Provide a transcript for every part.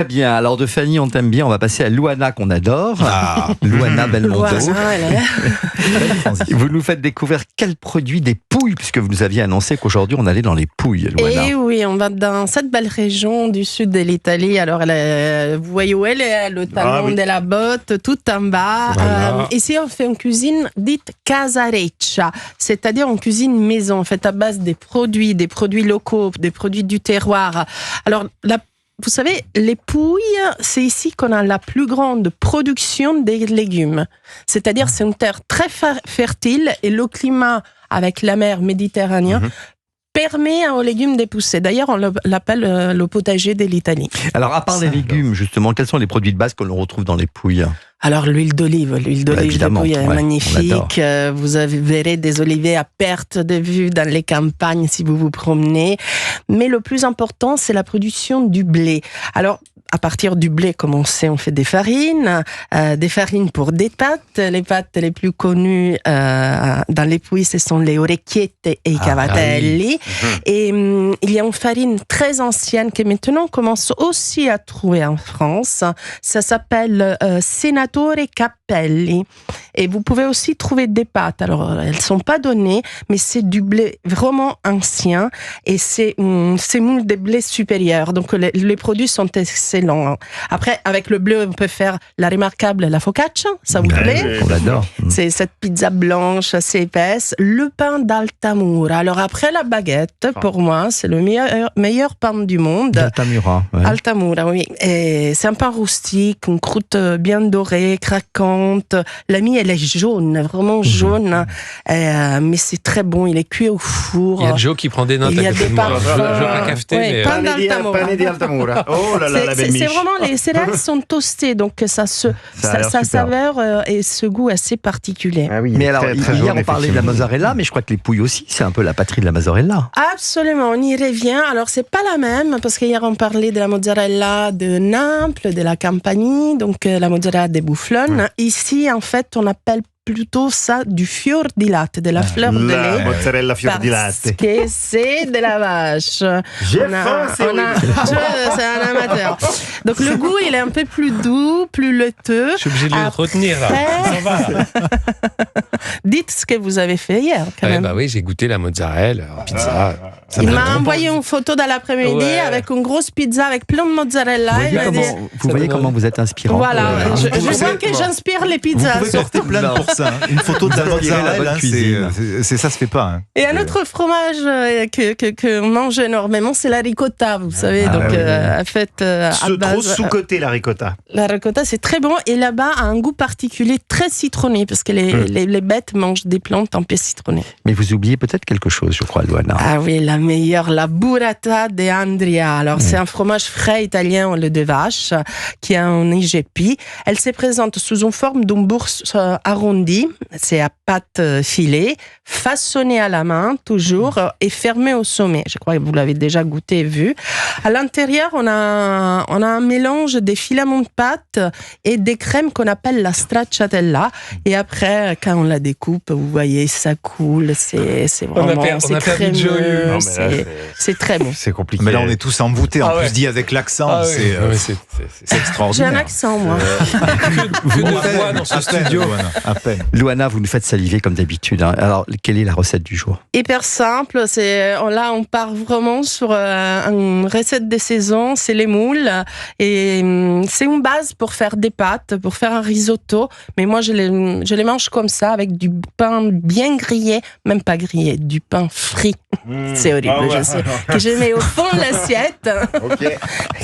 Très bien, alors de Fanny, on t'aime bien, on va passer à Luana qu'on adore. Luana Belmondo. Vous nous faites découvrir quel produit des Pouilles, puisque vous nous aviez annoncé qu'aujourd'hui on allait dans les Pouilles, Luana. Et oui, on va dans cette belle région du sud de l'Italie. Alors, vous voyez où elle est, le talon de la botte, tout en bas. Voilà. Ici, on fait une cuisine dite casareccia, c'est-à-dire une cuisine maison, faite à base des produits locaux, des produits du terroir. Alors, vous savez, les Pouilles, c'est ici qu'on a la plus grande production des légumes. C'est-à-dire, c'est une terre très fertile et le climat avec la mer Méditerranée permet aux légumes de pousser. D'ailleurs, on l'appelle le potager de l'Italie. Alors, à part les légumes, justement, quels sont les produits de base que l'on retrouve dans les Pouilles ? Alors, l'huile d'olive de Pouilles est magnifique. Vous verrez des oliviers à perte de vue dans les campagnes si vous vous promenez. Mais le plus important, c'est la production du blé. Alors, à partir du blé, comme on sait, on fait des farines pour des pâtes. Les pâtes les plus connues dans les Pouilles, ce sont les orecchiette et i cavatelli. Et il y a une farine très ancienne que maintenant on commence aussi à trouver en France. Ça s'appelle Senatore Cappelli. Et vous pouvez aussi trouver des pâtes. Alors, elles ne sont pas données, mais c'est du blé vraiment ancien et c'est semoule de blé supérieur. Donc, les produits sont excellents. Après, avec le blé, on peut faire la remarquable la focaccia. Ça vous plaît ? On l'adore. C'est cette pizza blanche assez épaisse. Le pain d'Altamura. Alors, après la baguette, pour moi, c'est le meilleur pain du monde. Altamura. Ouais. Altamura, oui. Et c'est un pain rustique, une croûte bien dorée, craquante. La mie, elle est jaune, vraiment jaune. Mais c'est très bon. Il est cuit au four. Il y a Joe qui prend des notes. Il y a des parfums. Je veux pas cafeter, mais... Pain d'Altamura. Oh là là, la belle miche. C'est vraiment, les céréales sont toastées, donc ça saveur et ce goût assez particulier. Ah oui, Mais alors, très hier jaune, on parlait de la mozzarella, mais je crois que les Pouilles aussi, c'est un peu la patrie de la mozzarella. Absolument, on y revient. Alors, c'est pas la même, parce qu'hier, on parlait de la mozzarella de Naples, de la Campanie, donc la mozzarella de Bufflone. Ici, en fait, on appelle plutôt ça du fior di latte, de la fleur de lait. Mozzarella fior di latte. Parce que c'est de la vache. J'ai faim, c'est un amateur. Donc le goût, il est un peu plus doux, plus laiteux. Je suis obligé de le retenir, là. Ça va. Dites ce que vous avez fait hier, quand même. Bah oui, j'ai goûté la mozzarella, pizza. Il m'a envoyé une photo dans l'après-midi avec une grosse pizza avec plein de mozzarella. Vous voyez comment vous êtes inspirant. Voilà, je vois que j'inspire les pizzas. Vous pouvez sortir plein pour ça. Une photo de la mozzarella, ça se fait pas. Hein. Et un autre fromage que mange énormément, c'est la ricotta, vous savez. Faite à base. Trop sous-côté la ricotta. La ricotta, c'est très bon. Et là-bas, a un goût particulier très citronné, parce que les bêtes mangent des plantes un peu citronnées. Mais vous oubliez peut-être quelque chose, je crois, Luana. Ah oui, la meilleure, la burrata de Andria. Alors, c'est un fromage frais italien au lait de vache qui a un IGP. Elle se présente sous une forme d'une bourse arrondie. C'est à pâte filée, façonnée à la main, toujours, et fermée au sommet. Je crois que vous l'avez déjà goûté et vu. À l'intérieur, on a un mélange des filaments de pâte et des crèmes qu'on appelle la stracciatella. Et après, quand on la découpe, vous voyez, ça coule. C'est vraiment crémeux. C'est très bon. C'est compliqué. Mais là, on est tous envoûtés. En plus, dit avec l'accent, c'est extraordinaire. J'ai un accent, moi. Que de voix dans ce studio. À peine. Luana, vous nous faites saliver comme d'habitude. Hein. Alors, quelle est la recette du jour ? Hyper simple. Là, on part vraiment sur une recette de saison. C'est les moules. Et c'est une base pour faire des pâtes, pour faire un risotto. Mais moi, je les mange comme ça, avec du pain bien grillé. Même pas grillé, du pain frit. C'est horrible, je sais. Que je mets au fond de l'assiette.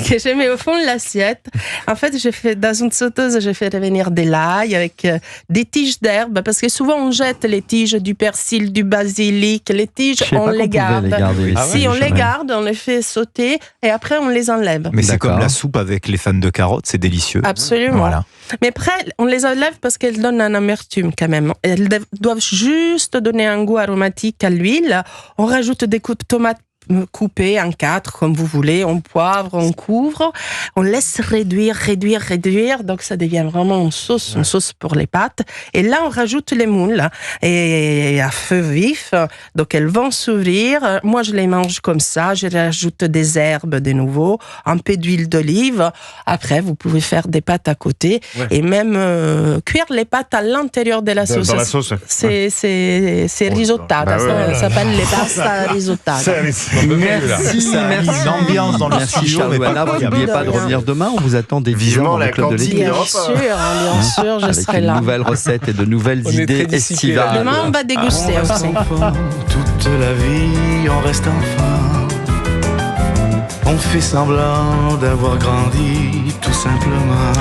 Que je mets au fond de l'assiette. En fait, dans une sauteuse, je fais revenir de l'ail avec des tiges d'herbe. Parce que souvent, on jette les tiges du persil, du basilic. Les tiges, on les garde. Si on les garde, on les fait sauter et après, on les enlève. Mais c'est comme la soupe avec les fans de carottes, c'est délicieux. Absolument. Voilà. Mais après, on les enlève parce qu'elles donnent un amertume quand même. Elles doivent juste donner un goût aromatique à l'huile. On rajoute des coups de tomates couper en 4 comme vous voulez. On poivre, on couvre, on laisse réduire. Donc ça devient vraiment une sauce pour les pâtes. Et là, on rajoute les moules et à feu vif. Donc elles vont s'ouvrir. Moi, je les mange comme ça. Je rajoute des herbes de nouveau, un peu d'huile d'olive. Après, vous pouvez faire des pâtes à côté et même cuire les pâtes à l'intérieur de la sauce. Dans la sauce. C'est risottata. Ça s'appelle les pasta risottata. Merci. L'ambiance dans le studio. Charles Douala, vous n'oubliez pas de revenir demain. On vous attend des Vivement dans le la club de cantine. l'équipe. Bien sûr, je Avec serai une là. nouvelle recette et de nouvelles On est idées très disciplinés. estivales. Demain, on va déguster aussi. Toute la vie, on reste enfant. On fait semblant d'avoir grandi, tout simplement.